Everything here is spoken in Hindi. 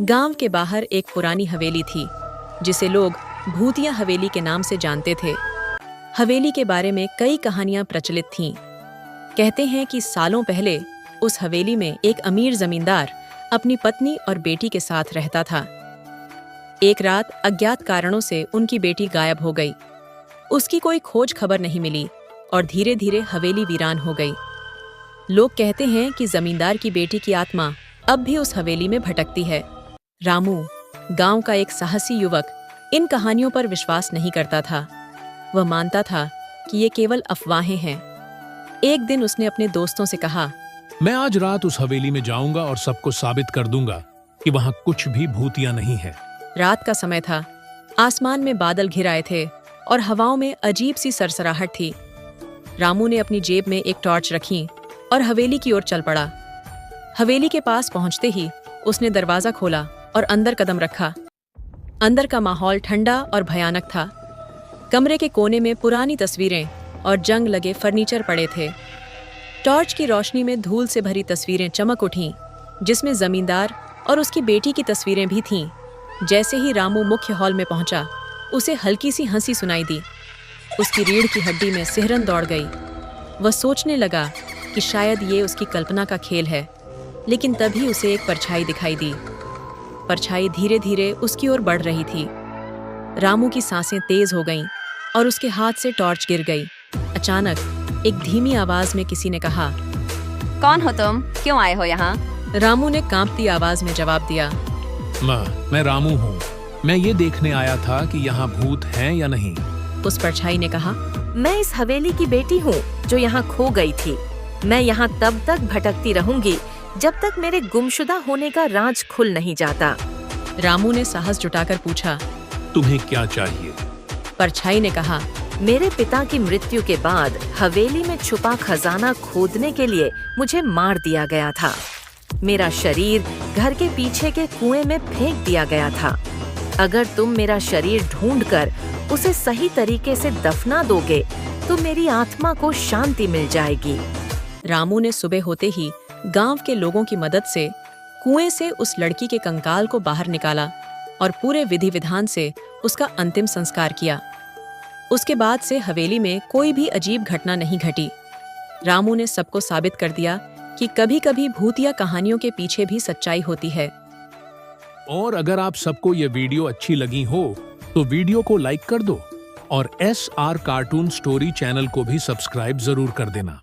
गांव के बाहर एक पुरानी हवेली थी जिसे लोग भूतिया हवेली के नाम से जानते थे। हवेली के बारे में कई कहानियां प्रचलित थीं। कहते हैं कि सालों पहले उस हवेली में एक अमीर जमींदार अपनी पत्नी और बेटी के साथ रहता था। एक रात अज्ञात कारणों से उनकी बेटी गायब हो गई। उसकी कोई खोज खबर नहीं मिली और धीरे धीरे हवेली वीरान हो गई। लोग कहते हैं कि जमींदार की बेटी की आत्मा अब भी उस हवेली में भटकती है। रामू, गांव का एक साहसी युवक, इन कहानियों पर विश्वास नहीं करता था। वह मानता था कि ये केवल अफवाहें हैं। एक दिन उसने अपने दोस्तों से कहा, मैं आज रात उस हवेली में जाऊंगा और सबको साबित कर दूंगा कि वहां कुछ भी भूतिया नहीं है। रात का समय था। आसमान में बादल घिर आए थे और हवाओं में अजीब सी सरसराहट थी। रामू ने अपनी जेब में एक टॉर्च रखी और हवेली की ओर चल पड़ा। हवेली के पास पहुंचते ही उसने दरवाजा खोला और अंदर कदम रखा। अंदर का माहौल ठंडा और भयानक था। कमरे के कोने में पुरानी तस्वीरें और जंग लगे फर्नीचर पड़े थे। टॉर्च की रोशनी में धूल से भरी तस्वीरें चमक उठीं, जिसमें जमींदार और उसकी बेटी की तस्वीरें भी थीं। जैसे ही रामू मुख्य हॉल में पहुंचा, उसे हल्की सी हंसी सुनाई दी। उसकी रीढ़ की हड्डी में सिहरन दौड़ गई। वह सोचने लगा कि शायद ये उसकी कल्पना का खेल है, लेकिन तभी उसे एक परछाई दिखाई दी। परछाई धीरे धीरे उसकी ओर बढ़ रही थी। रामू की सांसें तेज हो गईं और उसके हाथ से टॉर्च गिर गई। अचानक एक धीमी आवाज में किसी ने कहा, कौन हो तुम? क्यों आए हो यहाँ? रामू ने कांपती आवाज में जवाब दिया, मैं रामू हूँ। मैं ये देखने आया था कि यहाँ भूत हैं या नहीं। उस परछाई ने कहा, मैं इस हवेली की बेटी हूँ जो यहाँ खो गई थी। मैं यहाँ तब तक भटकती रहूंगी जब तक मेरे गुमशुदा होने का राज खुल नहीं जाता। रामू ने साहस जुटाकर पूछा, तुम्हें क्या चाहिए? परछाई ने कहा, मेरे पिता की मृत्यु के बाद हवेली में छुपा खजाना खोदने के लिए मुझे मार दिया गया था। मेरा शरीर घर के पीछे के कुएं में फेंक दिया गया था। अगर तुम मेरा शरीर ढूंढकर उसे सही तरीके से दफना दोगे तो मेरी आत्मा को शांति मिल जाएगी। रामू ने सुबह होते ही गांव के लोगों की मदद से कुएं से उस लड़की के कंकाल को बाहर निकाला और पूरे विधि विधान से उसका अंतिम संस्कार किया। उसके बाद से हवेली में कोई भी अजीब घटना नहीं घटी। रामू ने सबको साबित कर दिया कि कभी-कभी भूतिया कहानियों के पीछे भी सच्चाई होती है। और अगर आप सबको ये वीडियो अच्छी लगी हो तो वीडियो को लाइक कर दो और SR कार्टून स्टोरी चैनल को भी सब्सक्राइब जरूर कर देना।